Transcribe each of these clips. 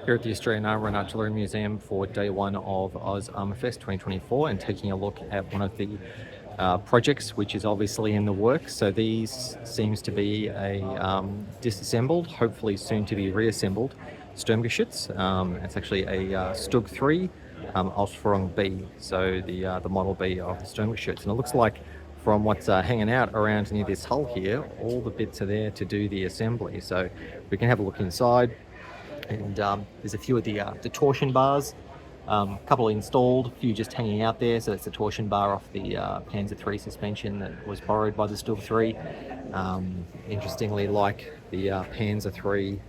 Here at the Australian Armour and Artillery Museum for day one of AusArmourFest 2024 and taking a look at one of the projects which is obviously in the works. So these seems to be a disassembled, hopefully soon to be reassembled Sturmgeschütz. It's actually a StuG III Ausf.B, so the Model B of the Sturmgeschütz, and it looks like from what's hanging out around near this hull here, all the bits are there to do the assembly. So we can have a look inside, and there's a few of the torsion bars, a couple installed, a few just hanging out there. So that's the torsion bar off the Panzer III suspension that was borrowed by the StuG III. Interestingly, like the Panzer III,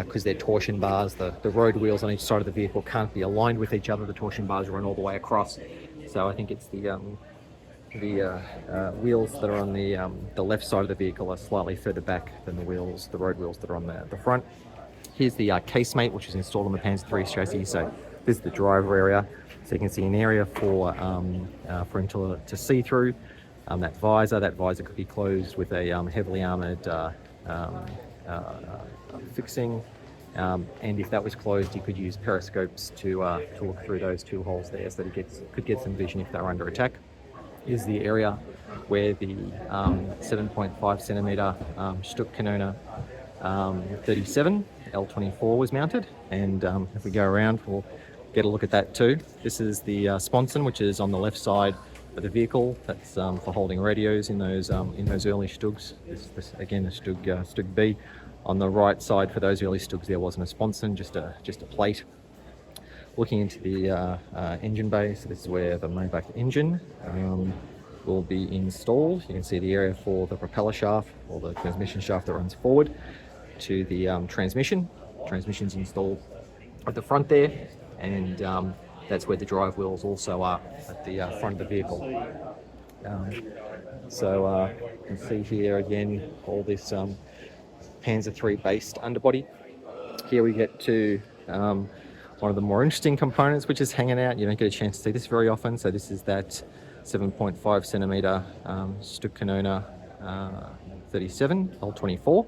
because they're torsion bars, the road wheels on each side of the vehicle can't be aligned with each other. The torsion bars run all the way across. So I think it's the wheels that are on the left side of the vehicle are slightly further back than the road wheels that are on the front. Here's the casemate, which is installed on the Panzer III chassis. So this is the driver area. So you can see an area for him to see through. That visor could be closed with a heavily armoured fixing. And if that was closed, you could use periscopes to look through those two holes there, so that he could get some vision if they were under attack. Is the area where the 7.5 centimeter StuG Canona 37 L24 was mounted, and if we go around, we'll get a look at that too. This is the sponson, which is on the left side of the vehicle. That's for holding radios in those early StuGs. This again a StuG B. On the right side for those early StuGs, there wasn't a sponson, just a plate. Looking into the engine bay, so this is where the Maybach engine will be installed. You can see the area for the propeller shaft, or the transmission shaft that runs forward to the transmission. Transmission's installed at the front there, and that's where the drive wheels also are, at the front of the vehicle. So you can see here again all this Panzer III based underbody. Here we get to one of the more interesting components which is hanging out. You don't get a chance to see this very often. So this is that 7.5 centimeter StuG Canona 37 L24,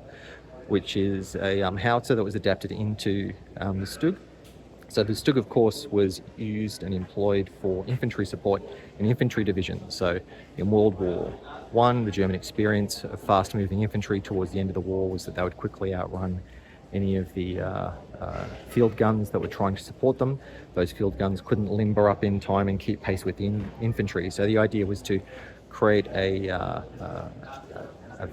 which is a howitzer that was adapted into the StuG. So the StuG, of course, was used and employed for infantry support in infantry divisions. So in World War I, the German experience of fast-moving infantry towards the end of the war was that they would quickly outrun any of the field guns that were trying to support them. Those field guns couldn't limber up in time and keep pace with the infantry. So the idea was to create a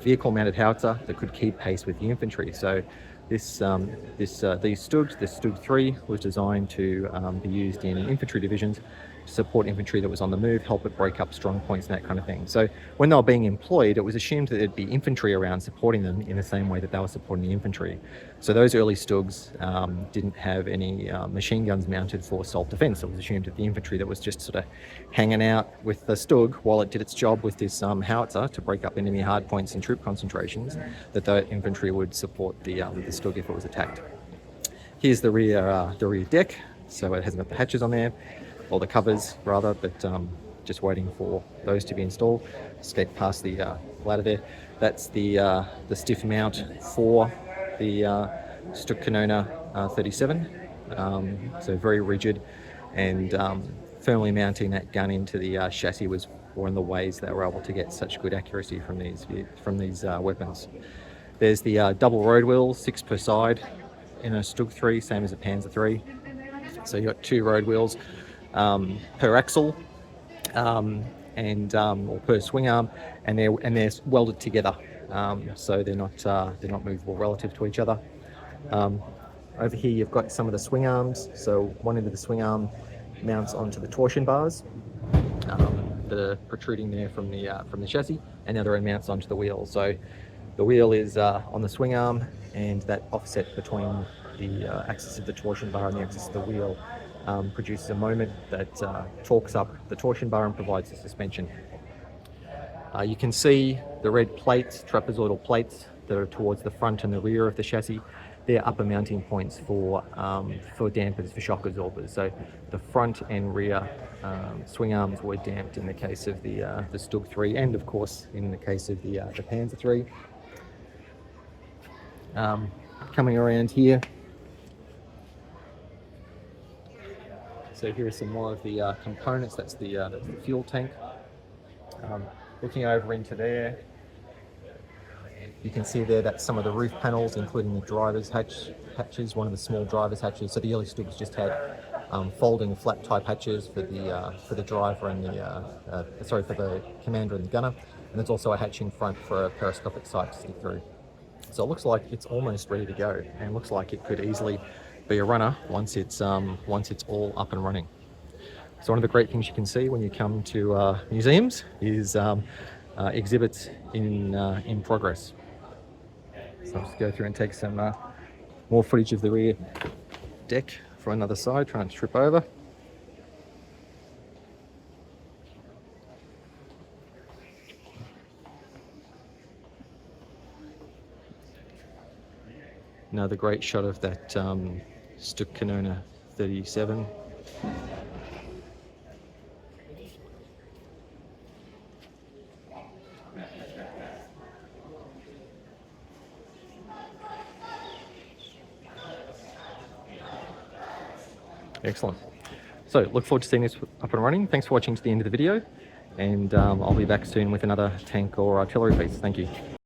vehicle-mounted howitzer that could keep pace with the infantry. So these StuGs, the StuG III, was designed to be used in infantry divisions to support infantry that was on the move, help it break up strong points and that kind of thing. So when they were being employed, it was assumed that there'd be infantry around supporting them in the same way that they were supporting the infantry. So those early StuGs didn't have any machine guns mounted for self-defense. It was assumed that the infantry that was just sort of hanging out with the StuG while it did its job with this howitzer to break up enemy hardpoints and troop concentrations, that the infantry would support the StuG if it was attacked. Here's the rear deck. So it hasn't got the hatches on there, or the covers rather, but just waiting for those to be installed. Escape past the ladder there. That's the stiff mount for the StuG Canona 37. So very rigid, and firmly mounting that gun into the chassis was one of the ways they were able to get such good accuracy from these weapons. There's the double road wheels, 6 per side in a StuG III, same as a Panzer III. So you've got 2 road wheels per axle, or per swing arm, and they're welded together, so they're not movable relative to each other. Over here you've got some of the swing arms. So one end of the swing arm mounts onto the torsion bars that are protruding there from the chassis, and the other end mounts onto the wheel. So the wheel is on the swing arm, and that offset between the axis of the torsion bar and the axis of the wheel produces a moment that torques up the torsion bar and provides the suspension. You can see the red plates, trapezoidal plates, that are towards the front and the rear of the chassis. They're upper mounting points for dampers, for shock absorbers. So the front and rear swing arms were damped in the case of the StuG III, and of course in the case of the Panzer III. Coming around here, So here are some more of the components. That's the fuel tank. Looking over into there, you can see there that's some of the roof panels, including the driver's hatches, one of the small driver's hatches. So the early StuGs just had folding flat type hatches for the driver and for the commander and the gunner. And there's also a hatch in front for a periscopic sight to stick through. So it looks like it's almost ready to go, and looks like it could easily be a runner once it's all up and running. So one of the great things you can see when you come to museums is exhibits in progress. So I'll just go through and take some more footage of the rear deck from another side, trying to trip over. Another great shot of that StuG 37. Excellent. So look forward to seeing this up and running. Thanks for watching to the end of the video, and I'll be back soon with another tank or artillery piece. Thank you.